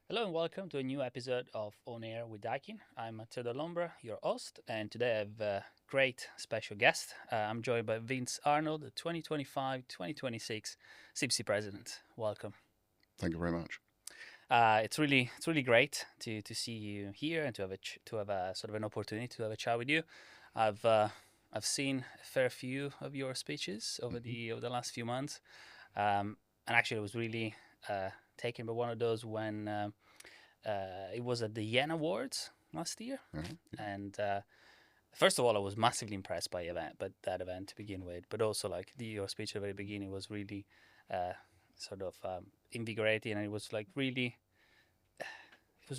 Hello and welcome to a new episode of On Air with Daikin. I'm Matteo Lombra, your host, and today I have a great special guest. I'm joined by Vince Arnold, the 2025-2026 CIBSE President. Welcome. Thank you very much. It's really great to see you here and to have a sort of an opportunity to have a chat with you. I've uh, I've seen a fair few of your speeches over Hmm. the last few months, and actually I was really taken by one of those when. It was at the Yen Awards last year, Yeah. and first of all, I was massively impressed by that event to begin with. But also, like your speech at the very beginning was really uh, sort of invigorating, and it was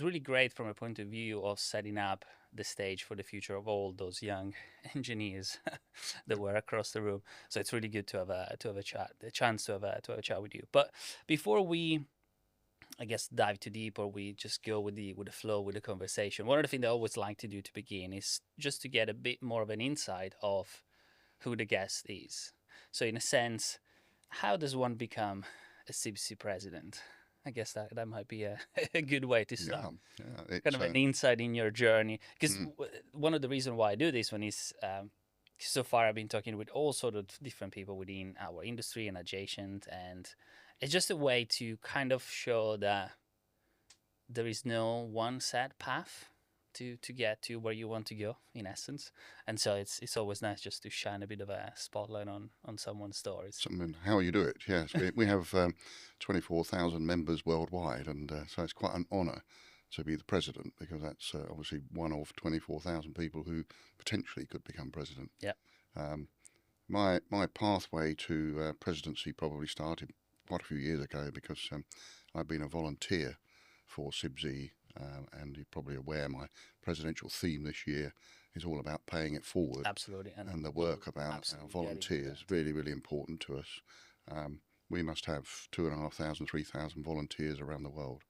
really great from a point of view of setting up the stage for the future of all those young engineers that were across the room. So it's really good to have a chat, a chance to have a chat with you. But before we I guess dive too deep or we just go with the flow with the conversation. One of the things I always like to do to begin is just to get a bit more of an insight of who the guest is. So in a sense, how does one become a CBC president? I guess that might be a, a good way to start. Yeah. Yeah. Kind It's of an insight in your journey. Because mm, one of the reasons why I do this one is so far I've been talking with all sort of different people within our industry and adjacent, and it's just a way to kind of show that there is no one set path to get to where you want to go in essence, and so it's always nice just to shine a bit of a spotlight on someone's stories. something how you do it. Yes, we have 24,000 members worldwide, and so it's quite an honour to be the president because that's obviously one of 24,000 people who potentially could become president. Yeah. Um, my pathway to presidency probably started quite a few years ago because I've been a volunteer for CIBSE, and you're probably aware my presidential theme this year is all about paying it forward, Absolutely, and the we'll work about our absolutely get into volunteers that. really, really important to us. We must have 2,500, 3,000 volunteers around the world,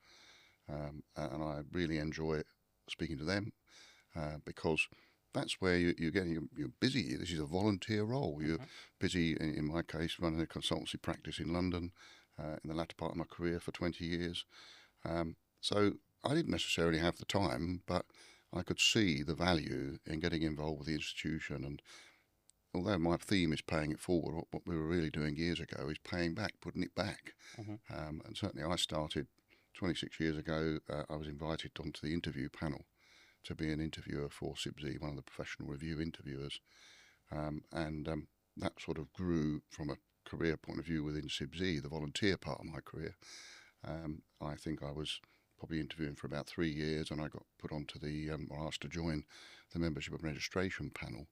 and I really enjoy speaking to them because that's where you're busy. This is a volunteer role. You're Hmm. busy, in my case, running a consultancy practice in London in the latter part of my career for 20 years. So I didn't necessarily have the time, but I could see the value in getting involved with the institution. And although my theme is paying it forward, what we were really doing years ago is paying back, putting it back. Hmm. And certainly I started 26 years ago. I was invited onto the interview panel to be an interviewer for CIBSE, one of the professional review interviewers. And that sort of grew from a career point of view within CIBSE, the volunteer part of my career. I think I was probably interviewing for about 3 years, and I got put onto or asked to join the membership and registration panel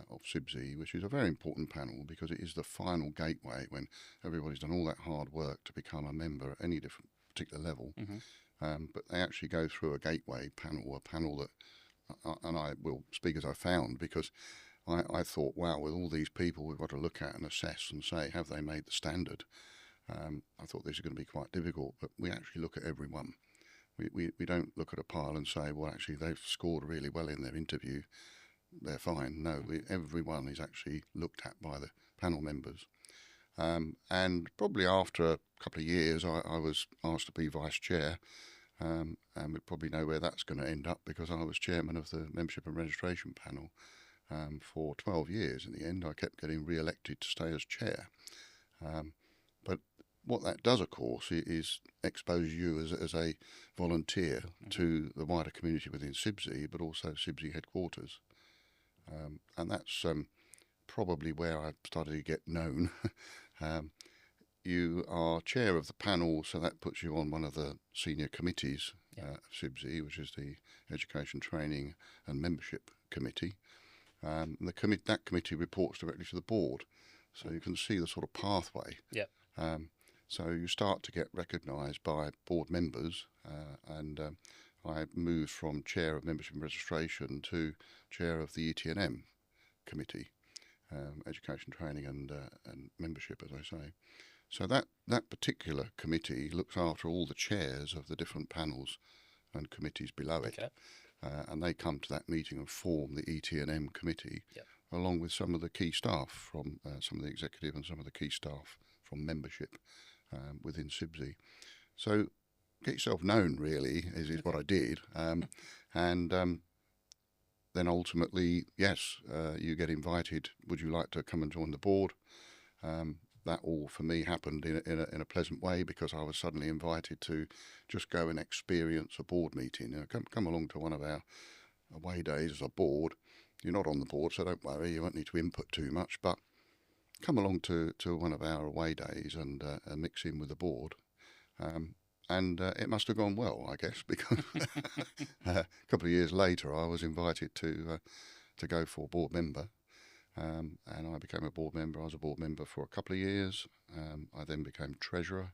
of CIBSE, which is a very important panel because it is the final gateway when everybody's done all that hard work to become a member at any different particular level. Hmm. But they actually go through a gateway panel, a panel that, and I will speak as I found because I thought, wow, with all these people we've got to look at and assess and say, have they made the standard? I thought this is going to be quite difficult, but we actually look at everyone. We don't look at a pile and say, well, actually, they've scored really well in their interview. They're fine. No, everyone is actually looked at by the panel members. And probably after a couple of years, I was asked to be vice chair. And we probably know where that's going to end up because I was chairman of the membership and registration panel for 12 years. In the end, I kept getting re-elected to stay as chair. Um, but what that does, of course, is expose you as a volunteer Hmm. to the wider community within CIBSE, but also CIBSE headquarters. And that's probably where I started to get known. um, you are chair of the panel, so that puts you on one of the senior committees Yeah. of CIBSE, which is the Education, Training and Membership Committee. That committee reports directly to the board, so you can see the sort of pathway. Yeah. Um, so you start to get recognised by board members, and I moved from chair of membership and registration to chair of the ETNM committee, education, training, and membership, as I say. So that particular committee looks after all the chairs of the different panels and committees below it, Okay. and they come to that meeting and form the ETNM committee, Yeah. along with some of the key staff from some of the executive and some of the key staff from membership within CIBSE. So get yourself known, really, is what I did. And then ultimately, yes, you get invited. Would you like to come and join the board? That all for me happened in a pleasant way, because I was suddenly invited to just go and experience a board meeting. Come along to one of our away days as a board. You're not on the board, so don't worry, you won't need to input too much, but come along to one of our away days and mix in with the board. And it must have gone well, I guess, because a couple of years later I was invited to go for board member. And I became a board member. I was a board member for a couple of years. I then became treasurer,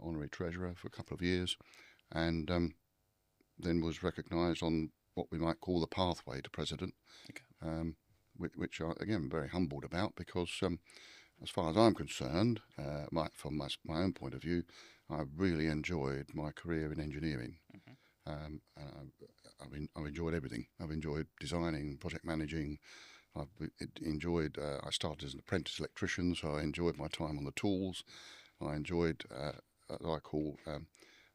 honorary treasurer for a couple of years, and then was recognised on what we might call the pathway to president, Okay. which I, again, very humbled about, because as far as I'm concerned, from my own point of view, I really enjoyed my career in engineering. I've enjoyed everything. I've enjoyed designing, project managing. I've enjoyed. I started as an apprentice electrician, so I enjoyed my time on the tools. I enjoyed what I call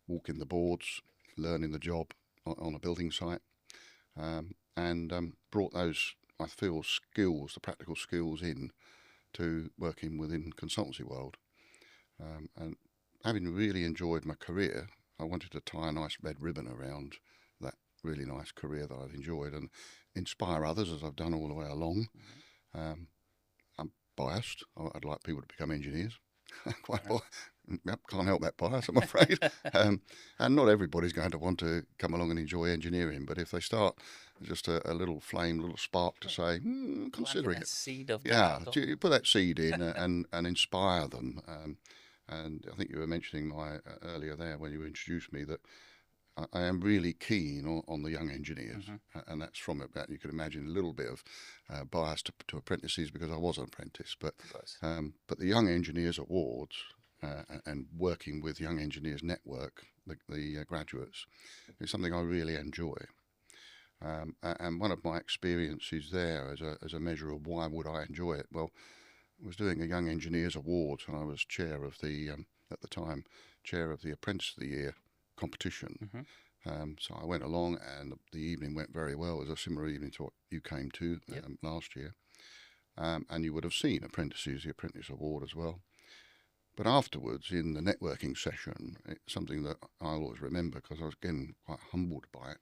walking the boards, learning the job on a building site, and brought those, I feel, skills, the practical skills, in to working within consultancy world. And having really enjoyed my career, I wanted to tie a nice red ribbon around that really nice career that I've enjoyed and inspire others, as I've done all the way along. I'm biased. I'd like people to become engineers. Yep, can't help that bias, I'm afraid. And not everybody's going to want to come along and enjoy engineering, but if they start just a little flame, a little spark to say, considering it. Seed of Yeah, that. you put that seed in and inspire them. And I think you were mentioning earlier there when you introduced me that I am really keen on the young engineers, and that's from about, you can imagine, a little bit of bias to apprentices, because I was an apprentice, but the Young Engineers Awards and working with Young Engineers Network, the graduates, is something I really enjoy. And one of my experiences there as a measure of why would I enjoy it, well, I was doing a Young Engineers Awards, and I was chair of the, at the time, chair of the Apprentice of the Year competition. So I went along, and the evening went very well. It was a similar evening to what you came to last year. And you would have seen Apprentices, the Apprentice Award as well. But afterwards, in the networking session, it's something that I'll always remember, because I was, again, quite humbled by it.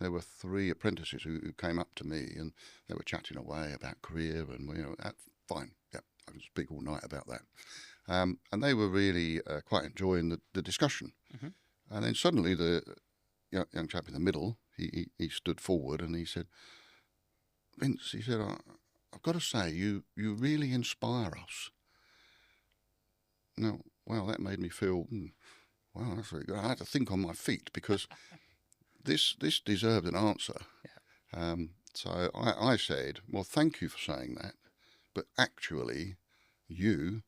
There were 3 apprentices who came up to me, and they were chatting away about career, and, fine, yeah, I can speak all night about that. And they were really quite enjoying the discussion. And then suddenly the young chap in the middle, he stood forward and he said, "Vince," he said, "I've got to say, you really inspire us." Now, well, that made me feel, wow, that's really good. I had to think on my feet, because this deserved an answer. So I said, well, thank you for saying that, but actually, you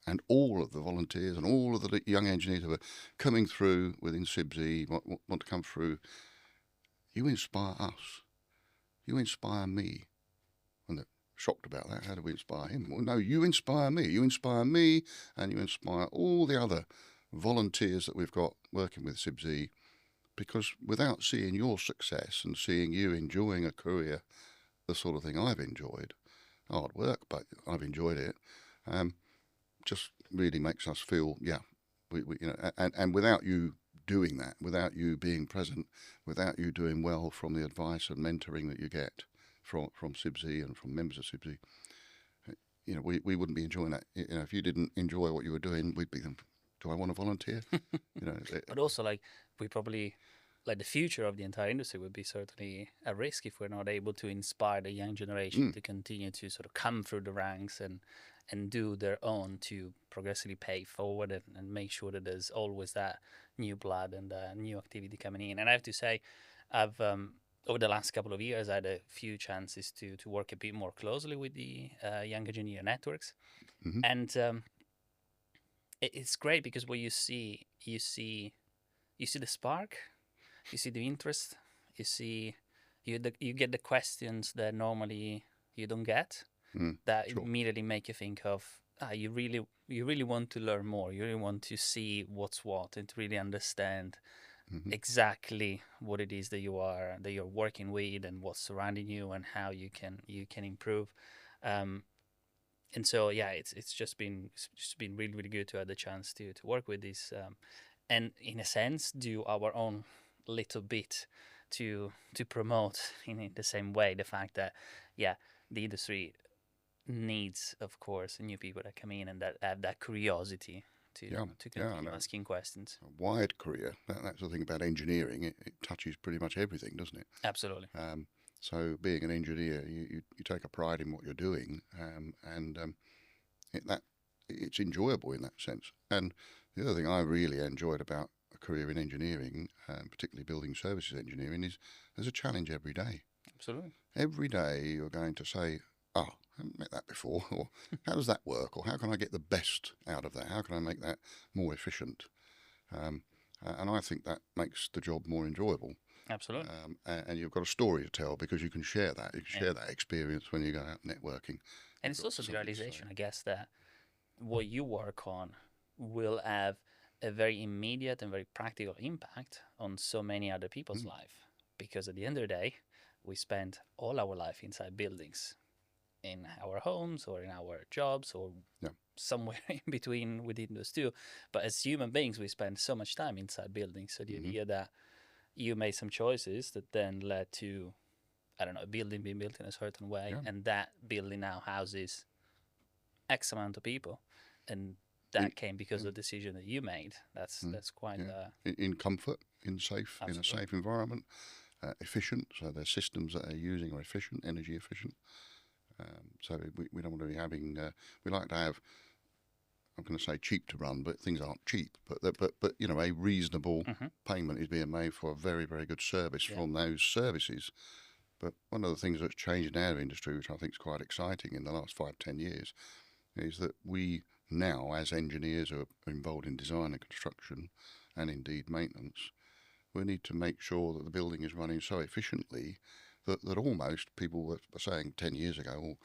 and all of the volunteers and all of the young engineers who are coming through within CIBSE, want to come through, you inspire us. You inspire me. And they're shocked about that. How do we inspire him? Well, no, you inspire me. You inspire me, and you inspire all the other volunteers that we've got working with CIBSE, because without seeing your success and seeing you enjoying a career, the sort of thing I've enjoyed, hard work, but I've enjoyed it, just really makes us feel, and without you doing that, without you being present, without you doing well from the advice and mentoring that you get from CIBSE and from members of CIBSE, we wouldn't be enjoying that. If you didn't enjoy what you were doing, we'd be, do I want to volunteer? But also, we probably, the future of the entire industry would be certainly a risk if we're not able to inspire the young generation to continue to sort of come through the ranks and do their own, to progressively pay forward and make sure that there's always that new blood and new activity coming in. And I have to say, I've over the last couple of years, I had a few chances to work a bit more closely with the young engineer networks, and it's great, because what you see the spark, you see the interest, you get the questions that normally you don't get, that immediately make you think of you really want to learn more. You really want to see what's what and to really understand Hmm. exactly what it is that you're working with and what's surrounding you and how you can improve. Um, and so yeah, it's just been really really good to have the chance to work with this, and in a sense do our own little bit to promote in the same way the fact that yeah, the industry needs, of course, new people that come in and that have that curiosity Yeah, to yeah, I continue know. asking questions. A wide career. That's the thing about engineering. It touches pretty much everything, doesn't it? Absolutely. Um, so being an engineer, you take a pride in what you're doing, and that it's enjoyable in that sense. And the other thing I really enjoyed about a career in engineering, particularly building services engineering, is there's a challenge every day. Absolutely. Every day you're going to say, "Oh, I haven't met that before," or "How does that work?" or "How can I get the best out of that? How can I make that more efficient?" Um, and I think that makes the job more enjoyable. Absolutely. And you've got a story to tell because you can share that. You can Yeah. share that experience when you go out networking. And You've it's got also the something to say. realization, I guess, that what you work on will have a very immediate and very practical impact on so many other people's Mm, life. Because at the end of the day, we spend all our life inside buildings, in our homes or in our jobs or yeah. somewhere in between within those two. But as human beings, we spend so much time inside buildings. So the Hmm. idea that you made some choices that then led to, I don't know, a building being built in a certain way, Yeah. and that building now houses X amount of people, and In, that came because yeah. of the decision that you made. Mm, That's quite yeah. In comfort, in a absolutely. safe environment, efficient. So the systems that they're using are efficient, energy efficient. So we don't want to be having. We like to have. I'm going to say cheap to run, but things aren't cheap. But you know, a reasonable Hmm. payment is being made for a very very good service Yeah. from those services. But one of the things that's changed in our industry, which I think is quite exciting in the last 5-10 years, is that we now, as engineers who are involved in design and construction, and indeed maintenance, we need to make sure that the building is running so efficiently that almost people were saying 10 years ago, "Oh,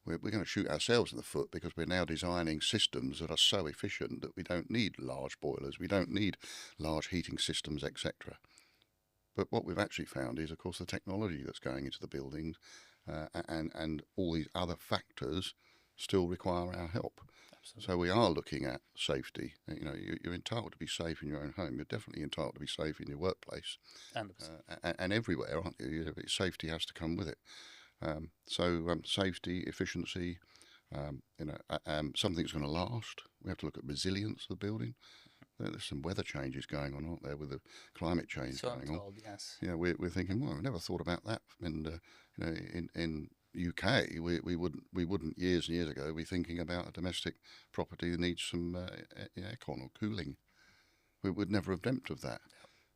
we're going to shoot ourselves in the foot because we're now designing systems that are so efficient that we don't need large boilers, we don't need large heating systems, etc." But what we've actually found is, of course, the technology that's going into the buildings and all these other factors still require our help. Absolutely. So we are looking at safety. You know, you're entitled to be safe in your own home. You're definitely entitled to be safe in your workplace 100%. and everywhere, aren't you? Safety has to come with it. Safety, efficiency, something's going to last. We have to look at resilience of the building. There's some weather changes going on, aren't there, with the climate change So I'm going on? told, yes. Yeah, we're thinking, well, we never thought about that. And you know, in UK, we wouldn't years and years ago be thinking about a domestic property that needs some aircon or cooling. We would never have dreamt of that.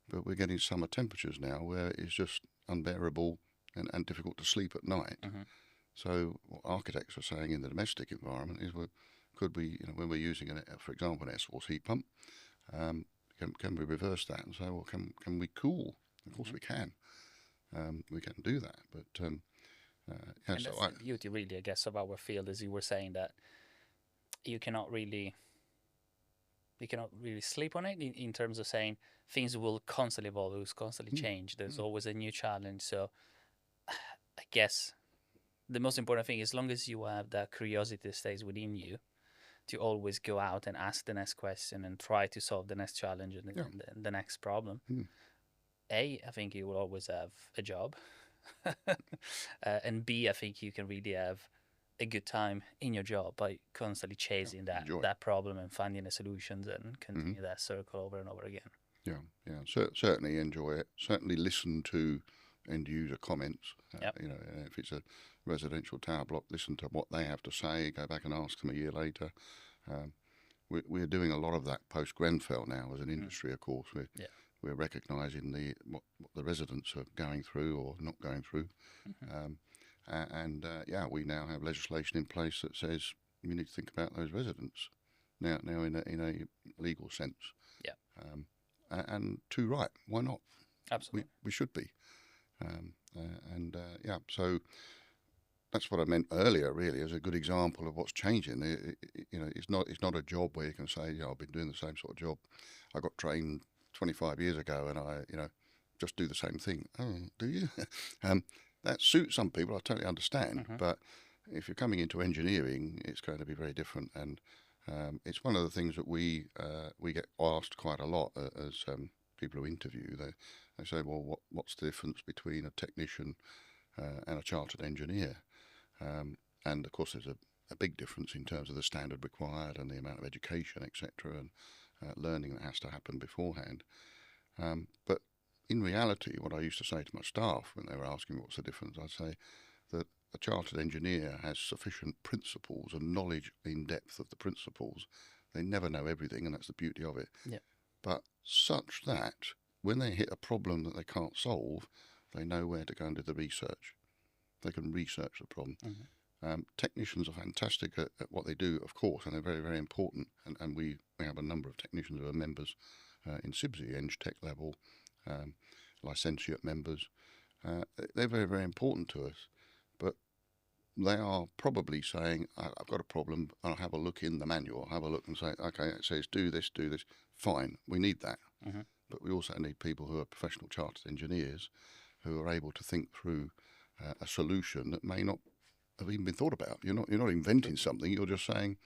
But we're getting summer temperatures now where it's just unbearable and difficult to sleep at night. Hmm. So what architects are saying in the domestic environment is, well, could we, you know, when we're using, for example, an air source heat pump, um, can we reverse that and say, well, can we cool? Of course Hmm. we can. We can do that. But yeah, And so that's the beauty, really, I guess, of our field, as you were saying, that you cannot really you cannot really sleep on it in terms of saying things will constantly evolve, will constantly mm, change. There's mm, always a new challenge. So I guess the most important thing, as long as you have that curiosity that stays within you, to always go out and ask the next question and try to solve the next challenge and yeah, the next problem. mm, I think you will always have a job, and B, I think you can really have a good time in your job by constantly yeah, chasing enjoy. that problem and finding the solutions and Mm-hmm. continue that circle over and over again. Yeah, yeah, certainly enjoy it. Certainly listen to end user comments. Yep. You know, if it's a residential tower block, listen to what they have to say. Go back and ask them a year later. Um, we're doing a lot of that post Grenfell now as an Mm. industry. Of course, Yeah. we're recognising what the residents are going through or not going through. Hmm. Um, yeah, we now have legislation in place that says you need to think about those residents now in a legal sense. Yeah. Um, and too right, why not? Absolutely. We should be. Yeah, so that's what I meant earlier. Really, as a good example of what's changing. It's not a job where you can say, I've been doing the same sort of job. I got trained 25 years ago, and I just do the same thing. Oh, do you? That suits some people. I totally understand, but if you're coming into engineering, it's going to be very different, and it's one of the things that we get asked quite a lot as people who interview. They say, well, what's the difference between a technician and a chartered engineer? And of course, there's a big difference in terms of the standard required and the amount of education, etc., and learning that has to happen beforehand. But in reality, what I used to say to my staff when they were asking me what's the difference, I'd say that a chartered engineer has sufficient principles and knowledge in depth of the principles. They never know everything, and that's the beauty of it. Yeah. But such that when they hit a problem that they can't solve, they know where to go and do the research. They can research the problem. Technicians are fantastic at what they do, of course, and they're very, very important. And we have a number of technicians who are members in CIBSE, Eng Tech level, licentiate members. They're very, very important to us. But they are probably saying, I've got a problem, I'll have a look in the manual, I'll have a look and say, okay, it says do this. Fine, we need that. But we also need people who are professional chartered engineers who are able to think through a solution that may not have even been thought about. You're not inventing something, you're just saying,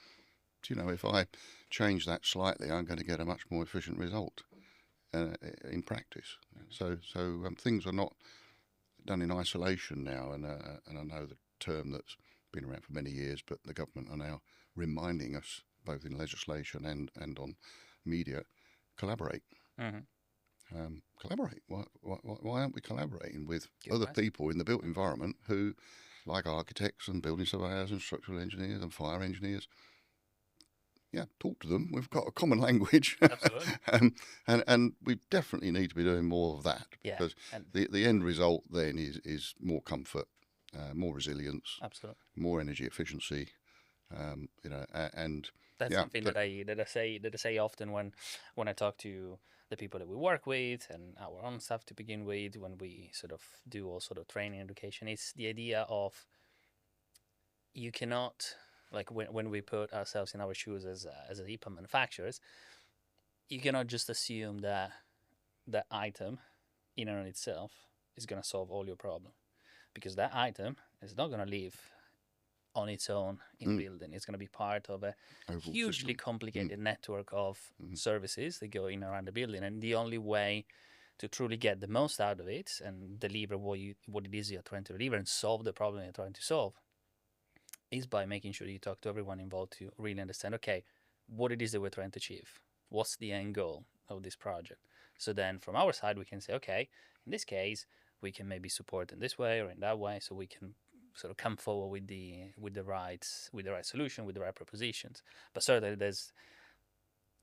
if I change that slightly, I'm going to get a much more efficient result in practice. So things are not done in isolation now, and I know the term that's been around for many years, but the government are now reminding us, both in legislation and on media, collaborate. Collaborate. Why aren't we collaborating with other people in the built environment who, like architects and building surveyors and structural engineers and fire engineers? Yeah, talk to them. We've got a common language. Absolutely. And we definitely need to be doing more of that, because the end result then is more comfort, more resilience, absolutely, more energy efficiency. And that's something that I say often when I talk to the people that we work with and our own staff to begin with, when we sort of do all sort of training education. It's the idea of, you cannot, like when we put ourselves in our shoes as EPAM manufacturers, you cannot just assume that that item in and on itself is going to solve all your problem, because that item is not going to live on its own in building. It's going to be part of a hugely complicated network of services that go in around the building, and the only way to truly get the most out of it and deliver what it is you're trying to deliver and solve the problem you're trying to solve is by making sure you talk to everyone involved to really understand, okay, what it is that we're trying to achieve. What's the end goal of this project? So then from our side, we can say, okay, in this case, we can maybe support in this way or in that way, so we can sort of come forward with the right solution, with the right propositions. But certainly there's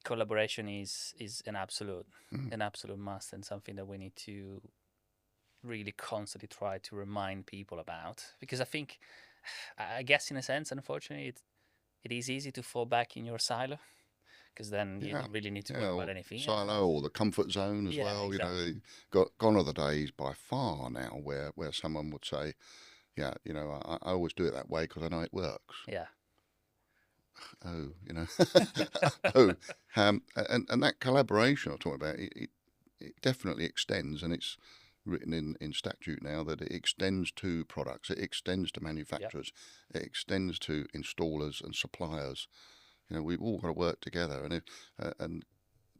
collaboration is an absolute must, and something that we need to really constantly try to remind people about, because I guess in a sense, unfortunately, it is easy to fall back in your silo, because then you don't really need to worry about anything. Silo or the comfort zone as well. Exactly. Gone are the days by far now where someone would say, I always do it that way because I know it works. Yeah. And that collaboration I'm talking about, it definitely extends, and it's written in statute now that it extends to products, it extends to manufacturers, it extends to installers and suppliers. We've all got to work together, and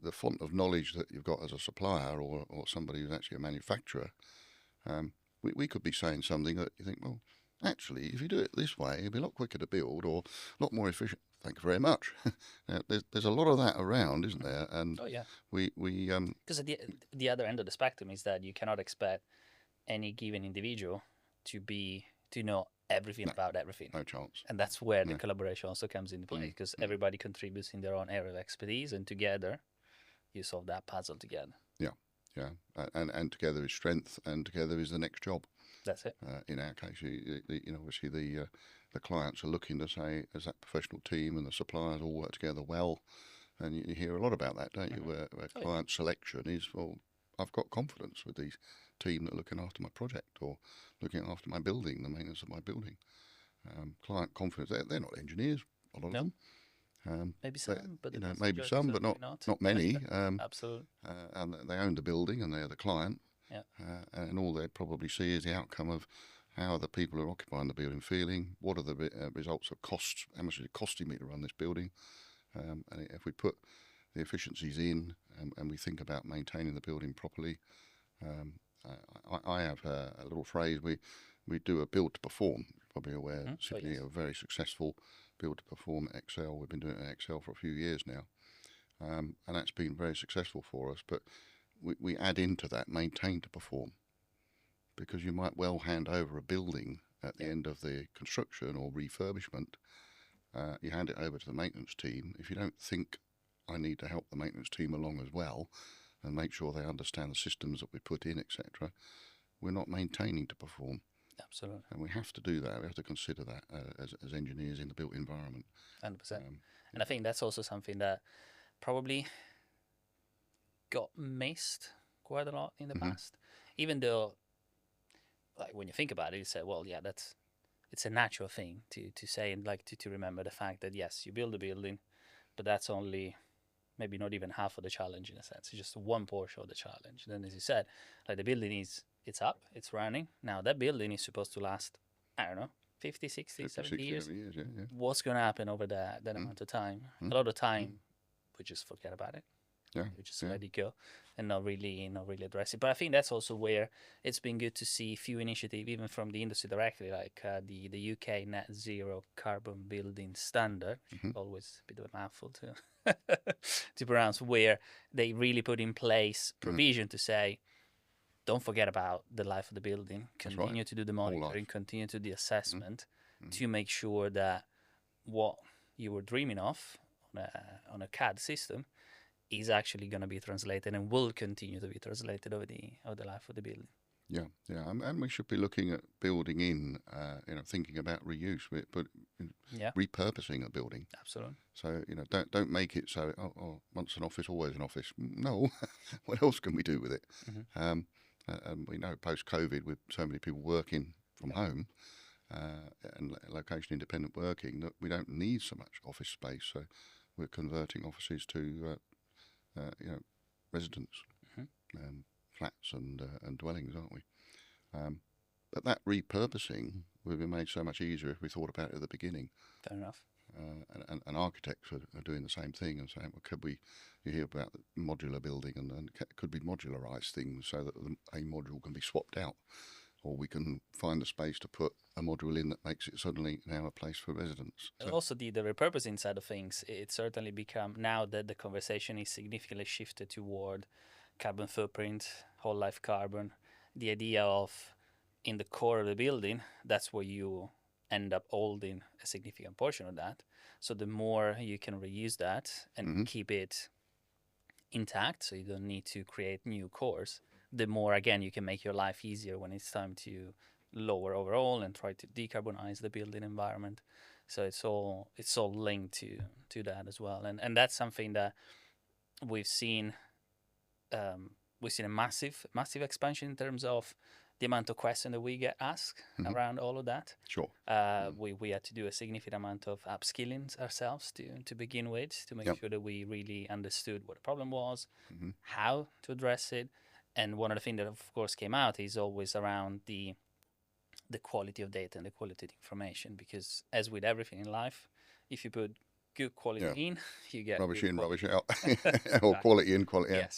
the font of knowledge that you've got as a supplier or somebody who's actually a manufacturer, we could be saying something that you think, well, actually, if you do it this way, it'll be a lot quicker to build or a lot more efficient. Thank you very much. There's a lot of that around, isn't there? And we because at the other end of the spectrum is that you cannot expect any given individual to know everything about everything. No chance. And that's where the collaboration also comes into play, because everybody contributes in their own area of expertise, and together you solve that puzzle together. Yeah, and together is strength, and together is the next job. That's it. In our case, obviously the clients are looking to say, as that professional team and the suppliers all work together well, and you hear a lot about that, don't you? Where client selection is, well, I've got confidence with these team that are looking after my project or looking after my building, the maintenance of my building. Client confidence. They're not engineers, a lot of No, them. maybe some, but the You know, vast maybe majority some, but certainly not. not many. Absolutely. And they own the building, and they're the client. Yeah. And all they'd probably see is the outcome of how are the people who are occupying the building feeling, what are the results of costs, how much is it costing me to run this building. And if we put the efficiencies in, and we think about maintaining the building properly, I have a little phrase, we do a build to perform. You're probably aware, Sydney are very successful build to perform at Excel. We've been doing it at Excel for a few years now. And that's been very successful for us. But we add into that maintain to perform, because you might well hand over a building at the end of the construction or refurbishment. You hand it over to the maintenance team. If you don't think I need to help the maintenance team along as well and make sure they understand the systems that we put in, etc., we're not maintaining to perform. Absolutely. And we have to do that. We have to consider that as engineers in the built environment. 100%. And I think that's also something that probably got missed quite a lot in the past. Even though, like, when you think about it, you say, well, yeah, it's a natural thing to say, and like to remember the fact that, yes, you build a building, but that's only maybe not even half of the challenge in a sense. It's just one portion of the challenge. Then, as you said, like, the building it's up, it's running. Now that building is supposed to last, I don't know, 50, 60, 70 years. Yeah. What's going to happen over that amount of time? A lot of time, we just forget about it. Yeah. We just let it go and not really address it. But I think that's also where it's been good to see a few initiatives, even from the industry directly, like the UK Net Zero Carbon Building Standard, which is always a bit of a mouthful to pronounce, where they really put in place provision to say, don't forget about the life of the building. Continue to do the monitoring, continue to do the assessment to make sure that what you were dreaming of on a CAD system is actually going to be translated and will continue to be translated over the life of the building. Yeah, and we should be looking at building in, thinking about reuse, but repurposing a building. Absolutely. So don't make it so once an office, always an office. No, what else can we do with it? And we know post-COVID, with so many people working from home and location independent working, that we don't need so much office space. So we're converting offices to residence, flats and dwellings, aren't we? But that repurposing would be made so much easier if we thought about it at the beginning. Fair enough. And architects are doing the same thing and saying, well, could we? You hear about the modular building, and could we modularise things so that a module can be swapped out, or we can find a space to put a module in that makes it suddenly now a place for residents. And also the repurposing side of things, it's certainly become, now that the conversation is significantly shifted toward carbon footprint, whole life carbon, the idea of in the core of the building, that's where you end up holding a significant portion of that. So the more you can reuse that and keep it intact, so you don't need to create new cores, the more, again, you can make your life easier when it's time to lower overall and try to decarbonize the building environment. So it's all linked to that as well. And that's something that we've seen a massive expansion in terms of the amount of questions that we get asked around all of that. Sure. We had to do a significant amount of upskilling ourselves to begin with, to make sure that we really understood what the problem was, how to address it. And one of the things that, of course, came out is always around the quality of data and the quality of information. Because as with everything in life, if you put good quality in, you get rubbish in, quality. rubbish out, or quality in, quality out.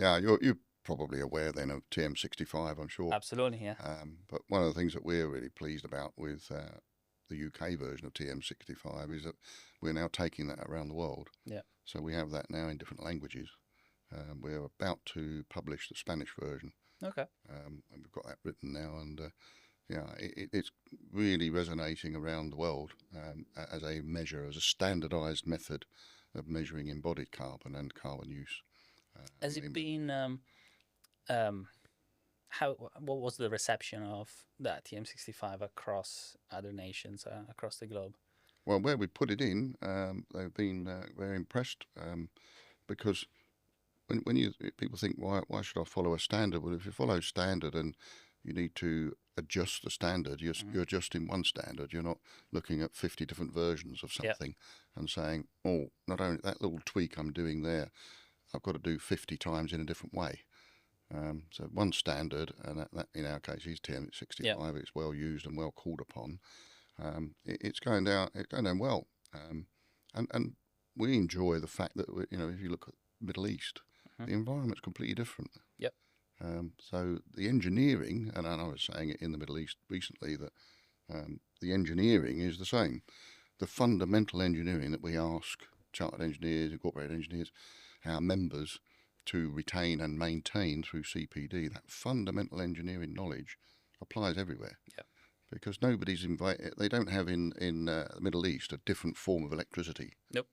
Yes. You're probably aware then of TM65, I'm sure. Absolutely, yeah. But one of the things that we're really pleased about with the UK version of TM65 is that we're now taking that around the world. Yeah. So we have that now in different languages. We're about to publish the Spanish version. Okay. And we've got that written now, and it's really resonating around the world as a measure, as a standardised method of measuring embodied carbon and carbon use. Has it been what was the reception of that TM65 across other nations, across the globe? Well, where we put it in, they've been very impressed because when people think, why should I follow a standard? Well, if you follow standard and you need to adjust the standard. Mm-hmm. You're adjusting one standard. You're not looking at 50 different versions of Yep. something and saying, oh, not only that little tweak I'm doing there, I've got to do 50 times in a different way. So one standard, and that in our case is TM65. Yep. It's well used and well called upon. It's going down. It's going down well, and we enjoy the fact that if you look at the Middle East, Mm-hmm. the environment's completely different. Yep. So the engineering, and I was saying it in the Middle East recently, that the engineering is the same. The fundamental engineering that we ask chartered engineers, incorporated engineers, our members to retain and maintain through CPD, that fundamental engineering knowledge applies everywhere. Yep. Because nobody's invited. They don't have in the Middle East a different form of electricity. Nope.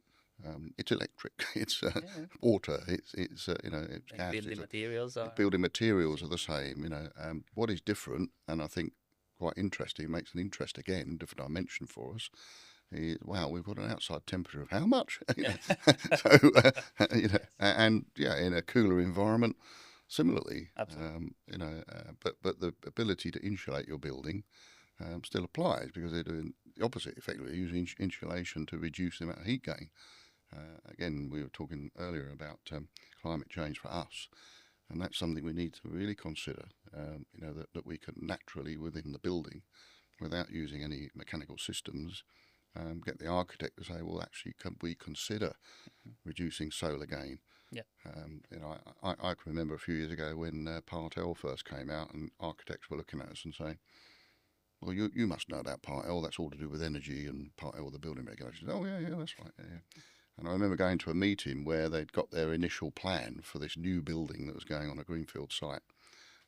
It's electric. It's Yeah. water. It's it's gas. Building materials are. Building materials are the same. What is different, and I think quite interesting, makes an interest again, different dimension for us. Is, wow, we've got an outside temperature of how much? So and in a cooler environment, similarly. Absolutely. But the ability to insulate your building still applies because they're doing the opposite, effectively using insulation to reduce the amount of heat gain. Again, we were talking earlier about climate change for us, and that's something we need to really consider. That we can naturally within the building, without using any mechanical systems, get the architect to say, well, actually, can we consider reducing solar gain? Yeah. I can remember a few years ago when Part L first came out, and architects were looking at us and saying, well, you must know about Part L. That's all to do with energy and Part L with the building regulations. Oh, yeah, that's right. Yeah. And I remember going to a meeting where they'd got their initial plan for this new building that was going on a greenfield site,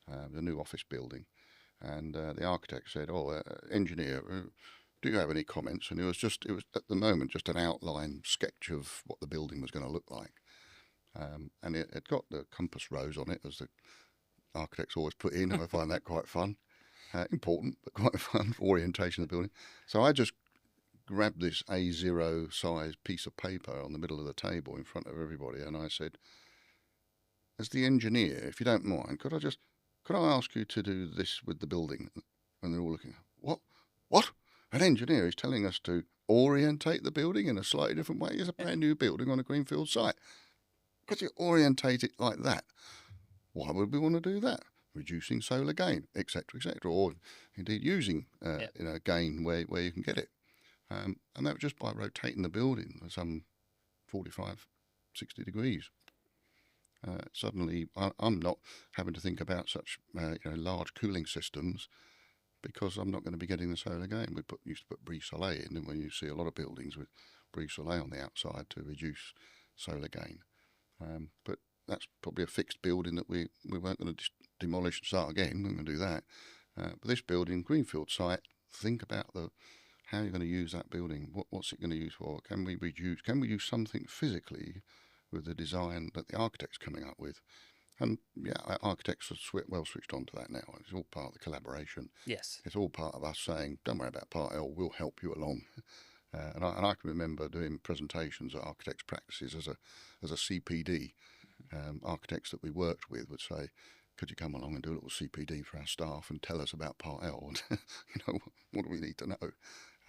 the new office building. And the architect said, engineer, do you have any comments? And it was at the moment just an outline sketch of what the building was going to look like. And it had got the compass rose on it, as the architects always put in, and I find that quite fun. Important, but quite fun for orientation of the building. So I just grabbed this A0 size piece of paper on the middle of the table in front of everybody, and I said, as the engineer, if you don't mind, could I ask you to do this with the building? And they're all looking, what? An engineer is telling us to orientate the building in a slightly different way? It's a brand new building on a greenfield site. Could you orientate it like that? Why would we want to do that? Reducing solar gain, etc., or indeed using gain where you can get it. And that was just by rotating the building some 45, 60 degrees. Suddenly, I'm not having to think about such large cooling systems because I'm not going to be getting the solar gain. We used to put brise soleil in, and when you see a lot of buildings with brise soleil on the outside to reduce solar gain. But that's probably a fixed building that we weren't going to demolish and start again. We're going to do that. But this building, greenfield site, think about how you're going to use that building. What's it going to use for? Can we use something physically with the design that the architect's coming up with? And architects are well switched on to that now. It's all part of the collaboration. Yes. It's all part of us saying, don't worry about Part L, we'll help you along. And I can remember doing presentations at architects' practices as a CPD. Architects that we worked with would say, could you come along and do a little CPD for our staff and tell us about Part L? And, what do we need to know?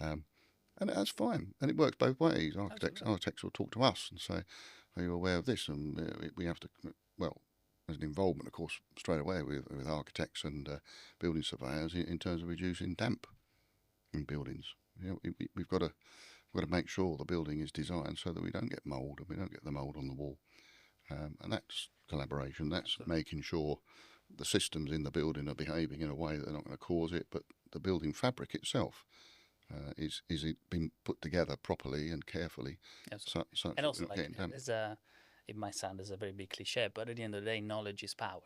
And that's fine. And it works both ways. Architects will talk to us and say, are you aware of this? And we have to, there's an involvement, of course, straight away with architects and building surveyors in terms of reducing damp in buildings. We've got to make sure the building is designed so that we don't get mould and we don't get the mould on the wall. And that's collaboration. That's making sure the systems in the building are behaving in a way that they're not going to cause it, but the building fabric itself is being put together properly and carefully. And also, it might sound as a very big cliche, but at the end of the day, knowledge is power.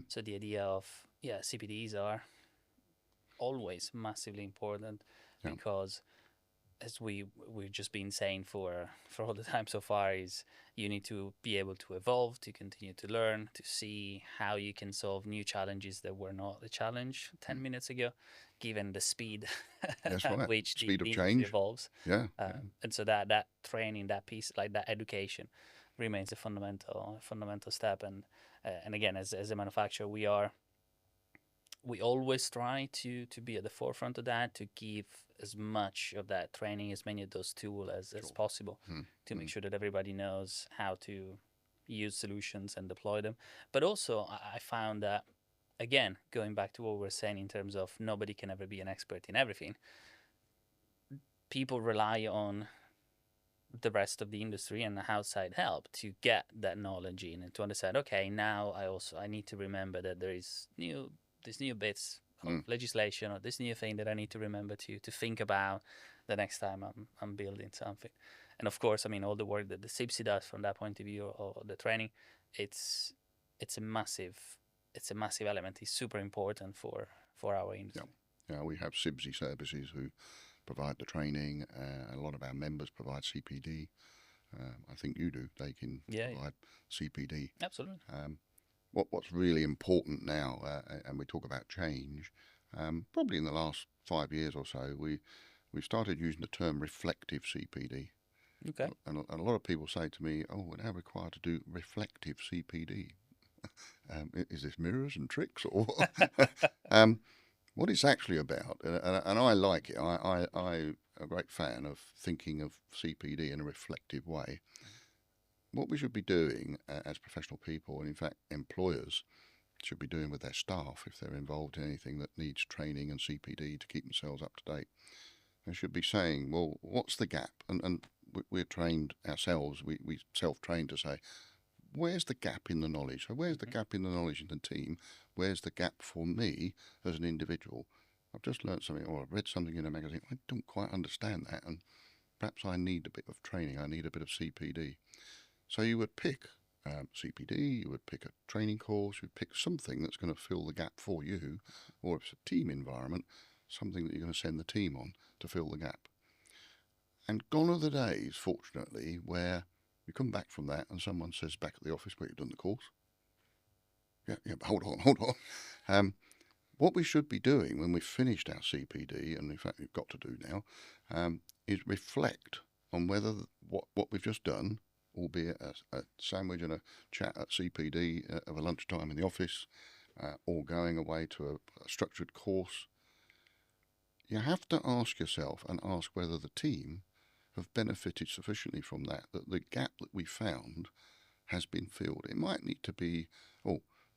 So the idea of CPDs are always massively important because, as we've just been saying for all the time so far, is you need to be able to evolve, to continue to learn, to see how you can solve new challenges that were not a challenge 10 minutes ago, given the speed at which the industry evolves. And so that training, that piece, like that education, remains a fundamental step. And again, as a manufacturer, we always try to be at the forefront of that, to give as much of that training, as many of those tools as possible, to make sure that everybody knows how to use solutions and deploy them. But also, I found that, again, going back to what we were saying in terms of nobody can ever be an expert in everything, people rely on the rest of the industry and outside help to get that knowledge in, and to understand, okay, now I need to remember that there is these new bits of legislation, or this new thing that I need to remember to think about the next time I'm building something. And of course, I mean, all the work that the CIBSE does from that point of view, or the training, it's a massive element. It's super important for our industry. Yeah, we have CIBSE services who provide the training. A lot of our members provide CPD. I think you do. They can provide CPD. Absolutely. What's really important now, and we talk about change, probably in the last 5 years or so, we started using the term reflective CPD. Okay. And a lot of people say to me, "Oh, we're now required to do reflective CPD." Is this mirrors and tricks, or what it's actually about? And I like it. I'm a great fan of thinking of CPD in a reflective way. What we should be doing as professional people, and in fact employers should be doing with their staff if they're involved in anything that needs training and CPD to keep themselves up to date, they should be saying, well, what's the gap? And we're trained ourselves, we self-train to say, where's the gap in the knowledge? So where's the gap in the knowledge in the team? Where's the gap for me as an individual? I've just learned something, or I've read something in a magazine, I don't quite understand that, and perhaps I need a bit of training, I need a bit of CPD. So you would pick CPD, you would pick a training course, you'd pick something that's going to fill the gap for you, or if it's a team environment, something that you're going to send the team on to fill the gap. And gone are the days, fortunately, where you come back from that and someone says back at the office, well, you've done the course. Yeah, but hold on. What we should be doing when we've finished our CPD, and in fact we've got to do now, is reflect on whether what we've just done, albeit a sandwich and a chat at CPD of a lunchtime in the office, or going away to a structured course, you have to ask yourself and ask whether the team have benefited sufficiently from that the gap that we found has been filled. It might need to be,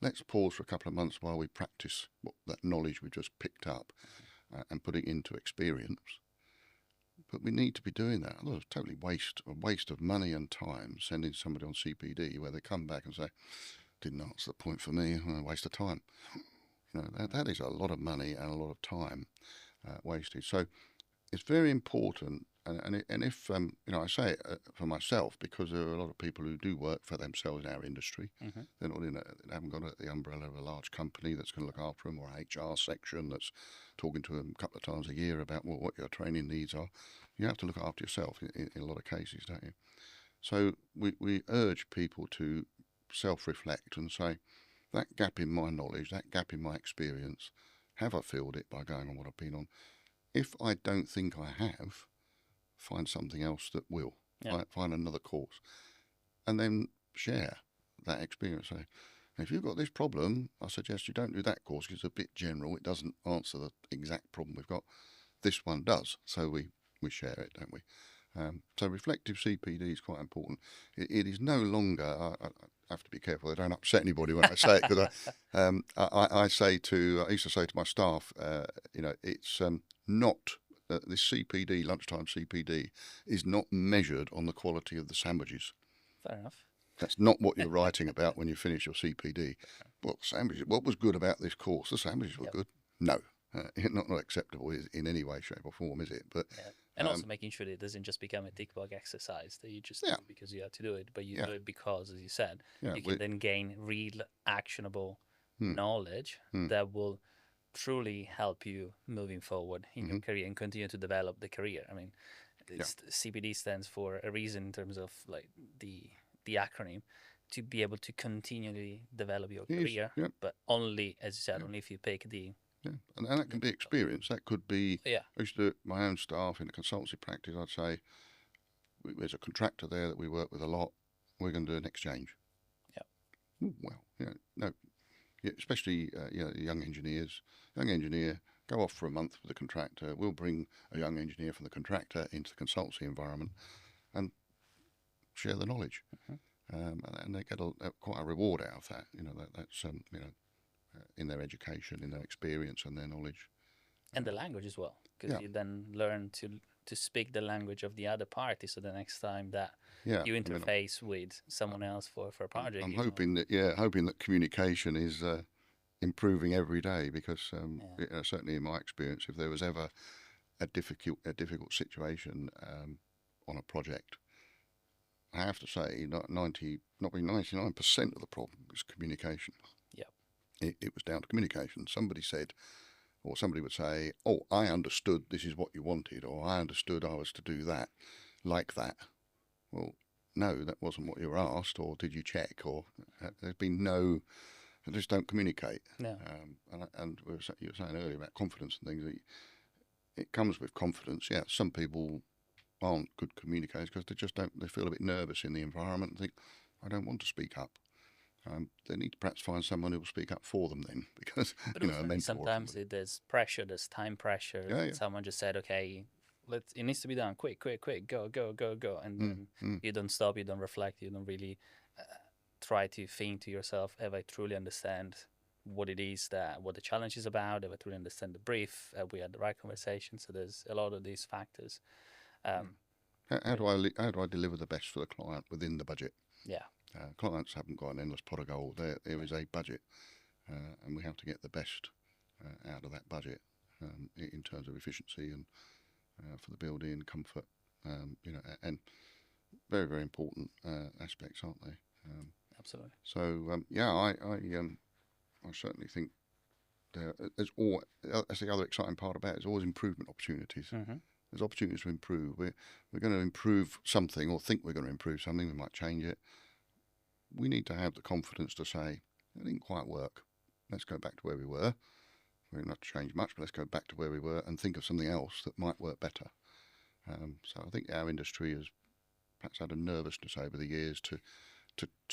let's pause for a couple of months while we practice that knowledge we've just picked up and put it into experience. But we need to be doing that. Otherwise, it's totally a waste of money and time sending somebody on CPD where they come back and say, didn't answer the point for me, a waste of time. That is a lot of money and a lot of time wasted. So it's very important. And if I say it for myself, because there are a lot of people who do work for themselves in our industry. They're not they haven't got the umbrella of a large company that's going to look after them, or a HR section that's talking to them a couple of times a year about what your training needs are. You have to look after yourself in a lot of cases, don't you? So we urge people to self-reflect and say, that gap in my knowledge, that gap in my experience, have I filled it by going on what I've been on? If I don't think I have, find something else that will. Find another course, and then share that experience. So if you've got this problem, I suggest you don't do that course because it's a bit general. It doesn't answer the exact problem we've got. This one does, so we share it, don't we? So reflective CPD is quite important. It is no longer, I have to be careful I don't upset anybody when I say it, because I used to say to my staff, it's not, this CPD, lunchtime CPD, is not measured on the quality of the sandwiches. Fair enough. That's not what you're writing about when you finish your CPD. What was good about this course? The sandwiches were good. No, not acceptable in any way, shape or form, is it? But and also making sure that it doesn't just become a tick box exercise that you just do because you have to do it, but you do it because, as you said, you can then gain real actionable knowledge that will truly help you moving forward in your career and continue to develop the career. I mean, CPD stands for a reason in terms of like the acronym, to be able to continually develop your career, but only, as you said, only if you pick the and that can be experience. That could be, I used to do it with my own staff in a consultancy practice. I'd say, there's a contractor there that we work with a lot, we're going to do an exchange. No, especially young engineers. Young engineer, go off for a month with the contractor. We'll bring a young engineer from the contractor into the consultancy environment and share the knowledge. And they get quite a reward out of that. That's in their education, in their experience, and their knowledge. And the language as well, because Yeah. you then learn to speak the language of the other party. So the next time that Yeah, you interface with someone else for a project, I'm hoping that communication is improving every day, because certainly in my experience, if there was ever a difficult situation on a project, I have to say, not 99% of the problem was communication. Yeah. It was down to communication. Somebody would say, "Oh, I understood this is what you wanted," or "I understood I was to do that, like that." Well, no, that wasn't what you were asked, or did you check? Or there's been no. They just don't communicate. No. And you were saying earlier about confidence and things. It comes with confidence. Yeah, some people aren't good communicators because they just don't. They feel a bit nervous in the environment and think, "I don't want to speak up." They need to perhaps find someone who will speak up for them then, because But a mentor. sometimes there's pressure, there's time pressure. Yeah. Someone just said, okay, it needs to be done quick, go, and then you don't stop, you don't reflect, you don't really try to think to yourself, have I truly understand what it is what the challenge is about? Have I truly understand the brief? Have we had the right conversation? So there's a lot of these factors. How do I deliver the best for the client within the budget? Yeah. Clients haven't got an endless pot of gold. There is a budget, and we have to get the best out of that budget in terms of efficiency and for the building comfort. And very, very important aspects, aren't they? Absolutely. So I certainly think that's the other exciting part about it. There's always improvement opportunities. Mm-hmm. There's opportunities to improve. We're going to improve something, or think we're going to improve something. We might change it. We need to have the confidence to say, it didn't quite work. Let's go back to where we were. We're not to change much, but let's go back to where we were and think of something else that might work better. So I think our industry has perhaps had a nervousness over the years to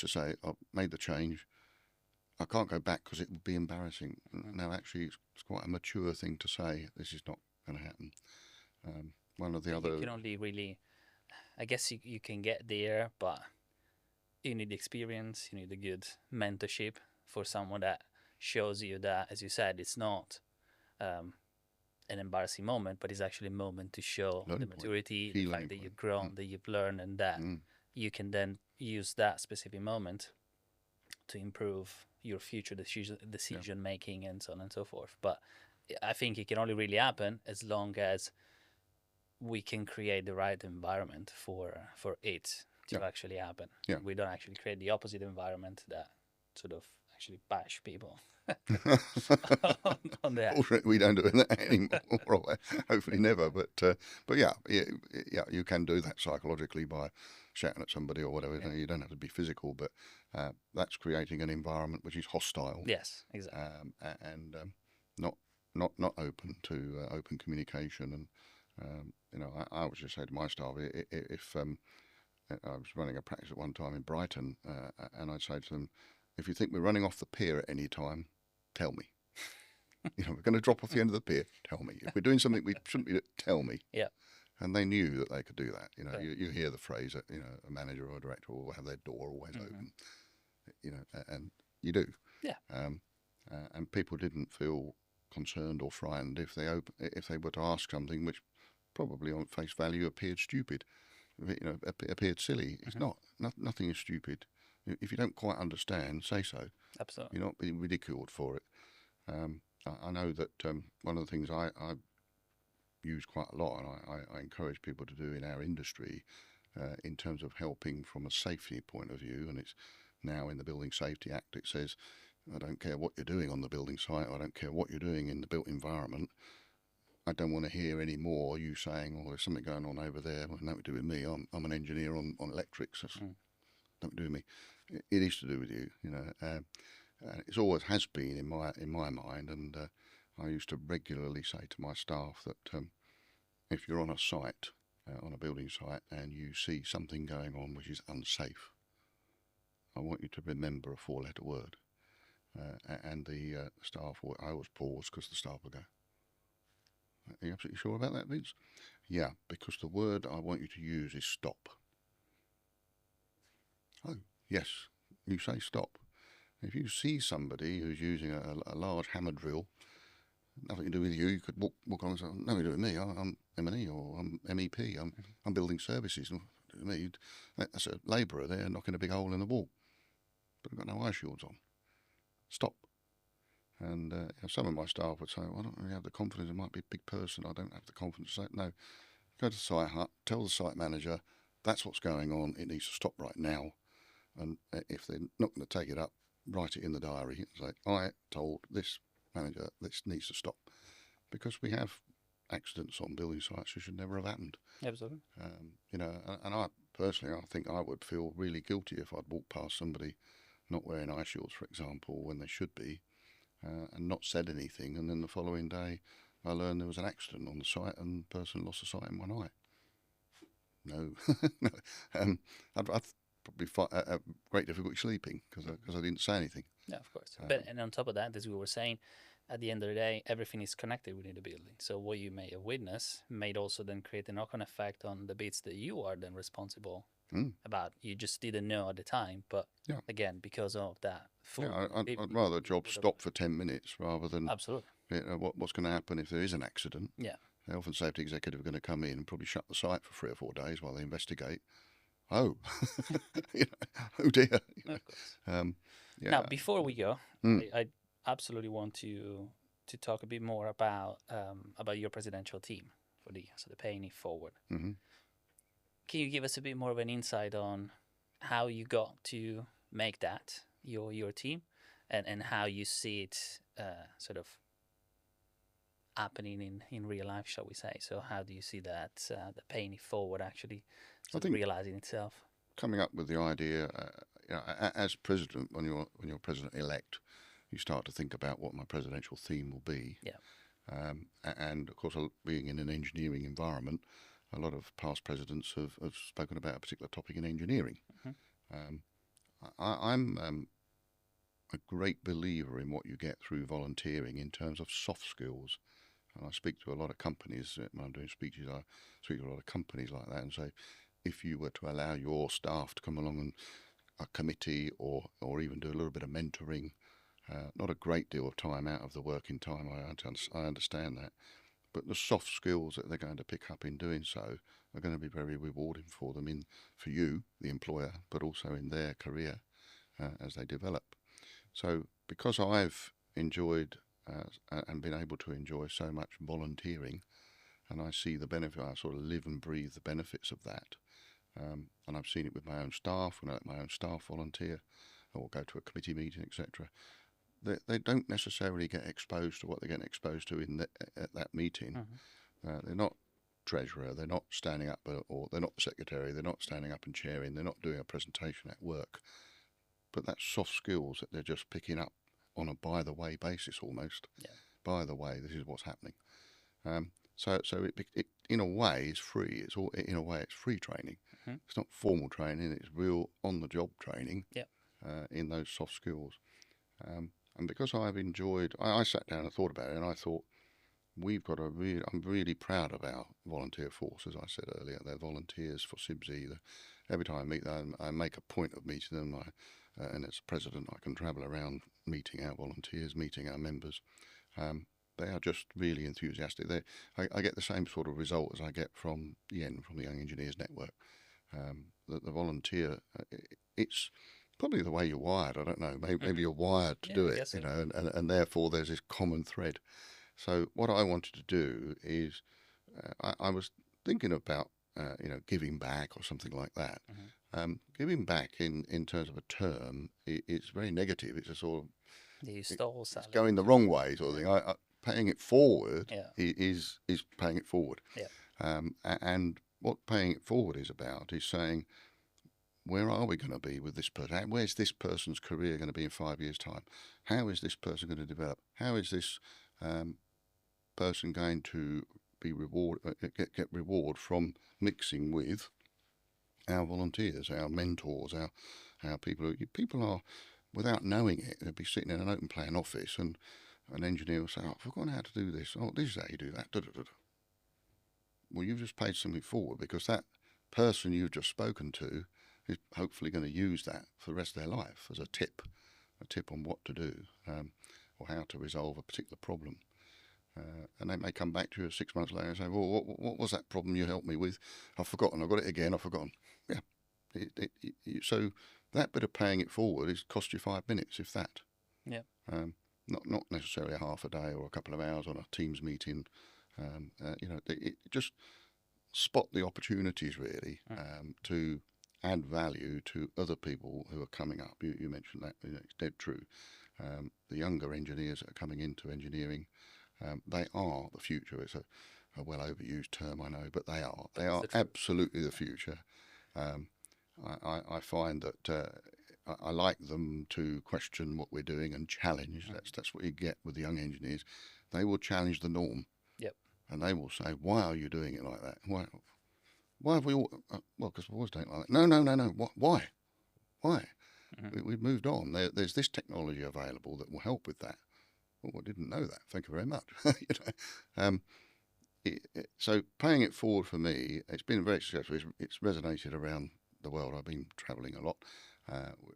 say, I've made the change. I can't go back because it would be embarrassing. Now, actually, it's quite a mature thing to say, this is not going to happen. One of the other... You can only really... I guess you can get there, but you need experience, you need a good mentorship for someone that shows you that, as you said, it's not an embarrassing moment, but it's actually a moment to show the maturity, the fact that you've grown, that you've learned, and that you can then use that specific moment to improve your future decision making and so on and so forth. But I think it can only really happen as long as we can create the right environment for it to actually happen. Yeah. We don't actually create the opposite environment that sort of actually bash people on that. We don't do that anymore. Hopefully never. But yeah, you can do that psychologically by shouting at somebody or whatever. Yeah. You don't have to be physical, but that's creating an environment which is hostile. Yes, exactly. And not open to open communication. And I would just say to my staff, if I was running a practice at one time in Brighton, and I'd say to them, if you think we're running off the pier at any time, tell me. We're going to drop off the end of the pier, tell me. If we're doing something we shouldn't be, tell me. Yeah. And they knew that they could do that. You hear the phrase that, a manager or a director will have their door always open. And you do. Yeah. And people didn't feel concerned or frightened if they were to ask something which probably on face value appeared stupid. Appeared silly. It's not. Nothing is stupid. If you don't quite understand, say so. Absolutely. You're not being ridiculed for it. I know that one of the things I use quite a lot, and I encourage people to do in our industry, in terms of helping from a safety point of view, and it's now in the Building Safety Act, it says, I don't care what you're doing on the building site, I don't care what you're doing in the built environment, I don't want to hear any more you saying, there's something going on over there. Well, nothing to do with me. I'm an engineer on electrics. That's nothing to do with me. It is to do with you. It always has been in my mind. And I used to regularly say to my staff that if you're on a site, on a building site, and you see something going on which is unsafe, I want you to remember a 4-letter word. and the staff, I always pause because the staff will go, "Are you absolutely sure about that, Vince?" "Yeah, because the word I want you to use is stop." "Oh, yes, you say stop." If you see somebody who's using a large hammer drill, nothing to do with you, you could walk on and say, "Nothing to do with me, I'm M&E or I'm MEP, I'm building services." Nothing to do with me. That's a labourer there knocking a big hole in the wall, but I've got no eye shields on. Stop. And some of my staff would say, "Well, I don't really have the confidence. It might be a big person. I don't have the confidence." So, no, go to the site hut, tell the site manager, that's what's going on. It needs to stop right now. And if they're not going to take it up, write it in the diary and say, "I told this manager this needs to stop." Because we have accidents on building sites that should never have happened. Absolutely. And I personally, I think I would feel really guilty if I'd walked past somebody not wearing eye shields, for example, when they should be, and not said anything, and then the following day I learned there was an accident on the site and the person lost the sight in one eye. No, no. I'd probably find great difficulty sleeping because I didn't say anything. Yeah, of course. And on top of that, as we were saying, at the end of the day, everything is connected within the building. So what you may have witnessed may also then create a knock-on effect on the bits that you are then responsible about. You just didn't know at the time, but again, because of that. I'd rather a job stop for 10 minutes rather than absolutely. What's going to happen if there is an accident. Yeah. The health and safety executive are going to come in and probably shut the site for 3 or 4 days while they investigate. Oh, oh dear. Of course. Now, before we go, I absolutely want to talk a bit more about your presidential team for the Paying It Forward. Mm-hmm. Can you give us a bit more of an insight on how you got to make that your team, and how you see it sort of happening in real life, shall we say? So how do you see that the Paying It Forward actually realizing itself? Coming up with the idea, as president, when you're president elect, you start to think about what my presidential theme will be. Yeah. And of course, being in an engineering environment, a lot of past presidents have spoken about a particular topic in engineering. Mm-hmm. I'm a great believer in what you get through volunteering in terms of soft skills. And I speak to a lot of companies when I'm doing speeches. I speak to a lot of companies like that and say, if you were to allow your staff to come along and a committee or even do a little bit of mentoring, not a great deal of time out of the working time, I understand that, but the soft skills that they're going to pick up in doing so are going to be very rewarding for them, for you, the employer, but also in their career as they develop. So because I've enjoyed and been able to enjoy so much volunteering, and I see the benefit, I sort of live and breathe the benefits of that. And I've seen it with my own staff, when I let my own staff volunteer or go to a committee meeting, etc. They don't necessarily get exposed to what they're getting exposed to at that meeting. Mm-hmm. They're not treasurer, they're not standing up, or they're not secretary, they're not standing up and chairing, they're not doing a presentation at work. But that's soft skills that they're just picking up on a by-the-way basis almost. Yeah. By the way, this is what's happening. So it in a way is free. In a way it's free training. Mm-hmm. It's not formal training. It's real on-the-job training. Yeah. In those soft skills. And because I've enjoyed, I sat down and thought about it, and I thought I'm really proud of our volunteer force. As I said earlier, they're volunteers for CIBSE. Every time I meet them, I make a point of meeting them. And as president, I can travel around meeting our volunteers, meeting our members. They are just really enthusiastic. I get the same sort of result as I get from the Young Engineers Network. The volunteer, it's probably the way you're wired. I don't know. Maybe you're wired to do it, so. And therefore there's this common thread. So what I wanted to do is, I was thinking about, giving back or something like that. Mm-hmm. Giving back in terms of a term, it's very negative. It's a sort of, it's going the wrong way sort of thing. Paying it forward is paying it forward. Yeah. And what paying it forward is about is saying, where are we going to be with this person? Where's this person's career going to be in 5 years' time? How is this person going to develop? How is this person going to be get reward from mixing with our volunteers, our mentors, our people? People are without knowing it, they'd be sitting in an open plan office, and an engineer will say, "Oh, I've forgotten how to do this. Oh, this is how you do that." Da, da, da, da. Well, you've just paid something forward, because that person you've just spoken to is hopefully going to use that for the rest of their life as a tip on what to do, or how to resolve a particular problem. And they may come back to you 6 months later and say, "Well, what was that problem you helped me with? I've forgotten. I've got it again. I've forgotten." Yeah. So that bit of paying it forward is cost you 5 minutes, if that. Yeah. Not necessarily a half a day or a couple of hours on a Teams meeting. Just spot the opportunities, really, to add value to other people who are coming up. You mentioned that, it's dead true. The younger engineers that are coming into engineering, they are the future. It's a well overused term, I know, but they are absolutely the future. I find that I like them to question what we're doing and challenge. That's what you get with the young engineers. They will challenge the norm. Yep. And they will say, "Why are you doing it like that? Why have we all? Well, because we always don't like that." No. Why? We've moved on. There's this technology available that will help with that. Oh, I didn't know that. Thank you very much. So paying it forward for me, it's been very successful. It's resonated around the world. I've been travelling a lot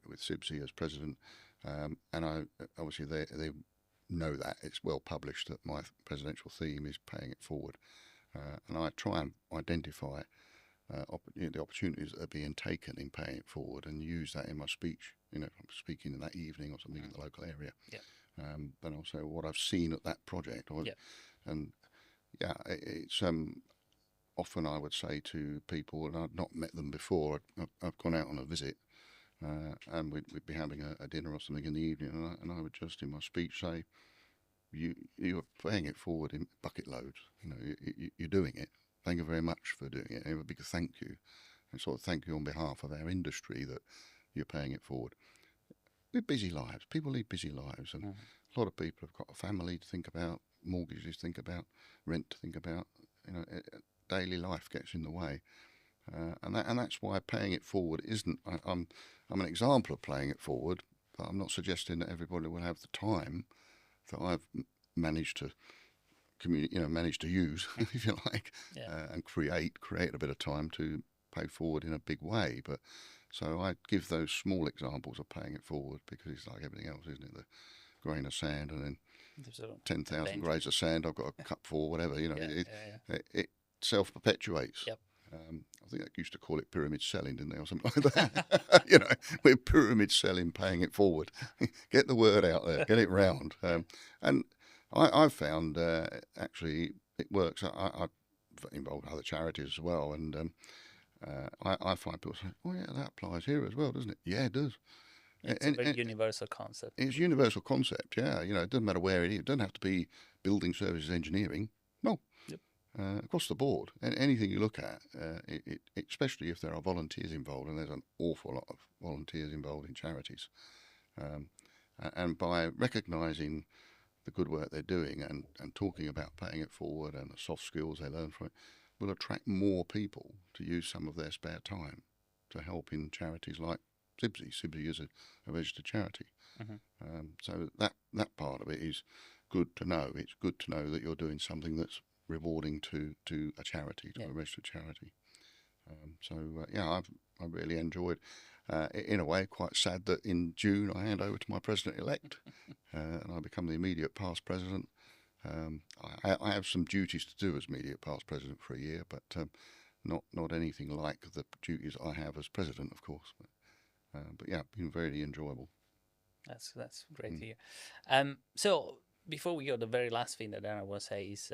with CIBSE as president, and obviously they know that it's well published that my presidential theme is paying it forward, and I try and identify the opportunities that are being taken in paying it forward, and use that in my speech. If I'm speaking in that evening or something in the local area, then I'll say what I've seen at that project, and it's often I would say to people, and I've not met them before, I've gone out on a visit, and we'd be having a dinner or something in the evening, and I would just in my speech say, you are paying it forward in bucket loads. You're doing it. Thank you very much for doing it. And a big thank you, and sort of thank you on behalf of our industry that you're paying it forward. We're busy lives. People lead busy lives, and a lot of people have got a family to think about, mortgages to think about, rent to think about. Daily life gets in the way, and that's why paying it forward isn't. I'm an example of paying it forward, but I'm not suggesting that everybody will have the time that I've managed to managed to use, if you like, and create a bit of time to pay forward in a big way. But so I give those small examples of paying it forward, because it's like everything else, isn't it? The grain of sand, and then 10,000 grains of sand I've got a cup for, whatever. It self-perpetuates. Yep. I think they used to call it pyramid selling, didn't they, or something like that? We're pyramid selling, paying it forward. Get the word out there, get it round. And I've found actually it works. I've involved other charities as well, and I find people say, "Oh yeah, that applies here as well, doesn't it?" Yeah, it does. It's a very universal concept. It's a universal concept, yeah. It doesn't matter where it is. It doesn't have to be building services engineering. No. Yep. Across the board, anything you look at, especially if there are volunteers involved, and there's an awful lot of volunteers involved in charities, and by recognising the good work they're doing and talking about paying it forward and the soft skills they learn from it, will attract more people to use some of their spare time to help in charities like CIBSE. CIBSE is a registered charity. So that part of it is good to know. It's good to know that you're doing something that's rewarding to a charity, to a registered charity. I've really enjoyed. In a way, quite sad that in June I hand over to my president-elect, and I become the immediate past president. I have some duties to do as immediate past president for a year, but not anything like the duties I have as president, of course. But yeah, been very enjoyable. That's great to hear. So before we go, the very last thing that I want to say is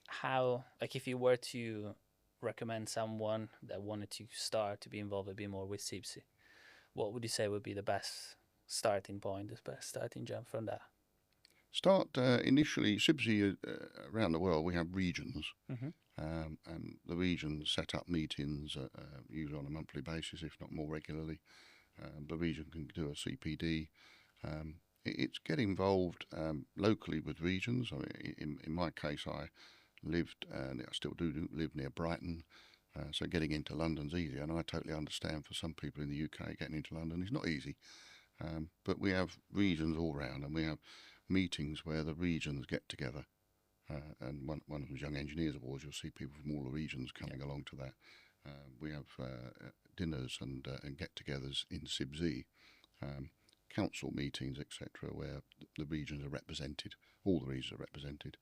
how, like, if you were to recommend someone that wanted to start to be involved a bit more with CIBSE, what would you say would be the best starting point, the best starting jump from that? Start initially, CIBSE around the world, we have regions, and the regions set up meetings usually on a monthly basis, if not more regularly. The region can do a CPD. It's get involved locally with regions. I mean, in my case, I lived, and I still do live near Brighton, so getting into London's easier, and I totally understand for some people in the UK getting into London is not easy. But we have regions all round, and we have meetings where the regions get together. And one of those Young Engineers Awards, you'll see people from all the regions coming along to that. We have dinners and get-togethers in CIBSE, council meetings, etc., where the regions are represented. All the regions are represented.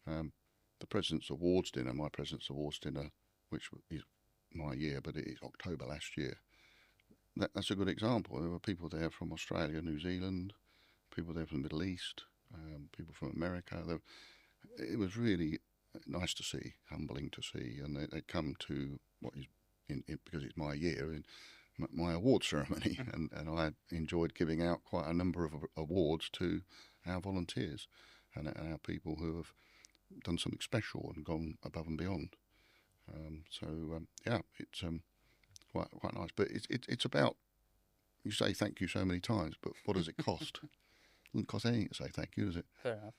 The President's Awards dinner, my President's Awards dinner, which is my year, but it is October last year. That's a good example. There were people there from Australia, New Zealand, people there from the Middle East, people from America. It was really nice to see, humbling to see, and they come to what is, because it's my year, in my award ceremony, and I enjoyed giving out quite a number of awards to our volunteers and our people who have done something special and gone above and beyond. Yeah, it's quite nice. But it's about, you say thank you so many times, but what does it cost? It doesn't cost anything to say thank you, does it? Fair enough.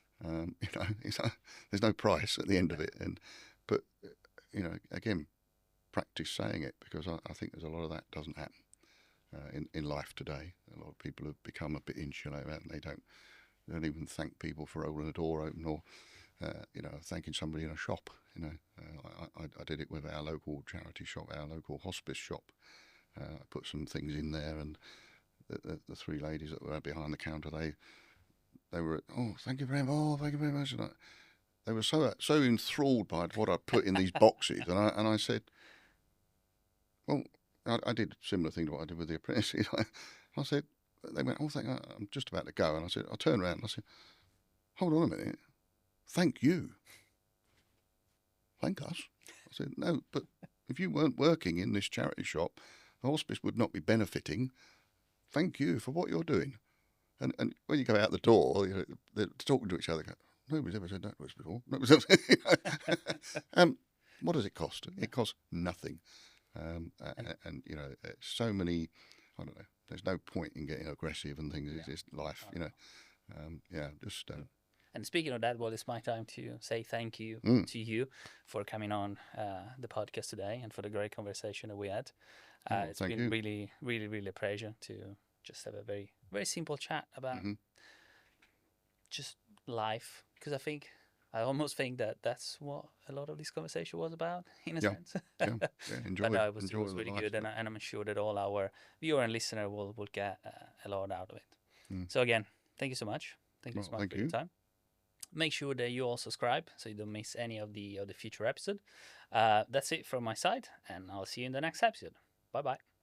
There's no price at the end of it, but again, practice saying it, because I think there's a lot of that doesn't happen in life today. A lot of people have become a bit insular, and they don't even thank people for holding a door open, or thanking somebody in a shop. I did it with our local charity shop, our local hospice shop. I put some things in there, and the three ladies that were behind the counter, they were, oh, thank you very much, oh, thank you very much. And they were so enthralled by what I put in these boxes, and I said, well, I did a similar thing to what I did with the apprentices. I said, they went, oh, I'm just about to go, and I said, I turned around and I said, hold on a minute, thank you. Thank us. I said, no, but if you weren't working in this charity shop, the hospice would not be benefiting. Thank you for what you're doing. And when you go out the door, they're talking to each other. Go, nobody's ever said that to us before. What does it cost? It costs nothing. So many, I don't know, there's no point in getting aggressive and things. It's just life, And speaking of that, well, it's my time to say thank you to you for coming on the podcast today and for the great conversation that we had. It's been really, really, really a pleasure to just have a very, very simple chat about just life, because I almost think that that's what a lot of this conversation was about, in a sense. Enjoy but it. It was really good, and I'm sure that all our viewer and listener will get a lot out of it. So again, thank you so much. Thank you so much for your time. Make sure that you all subscribe so you don't miss any of the future episode. That's it from my side, and I'll see you in the next episode. Bye bye.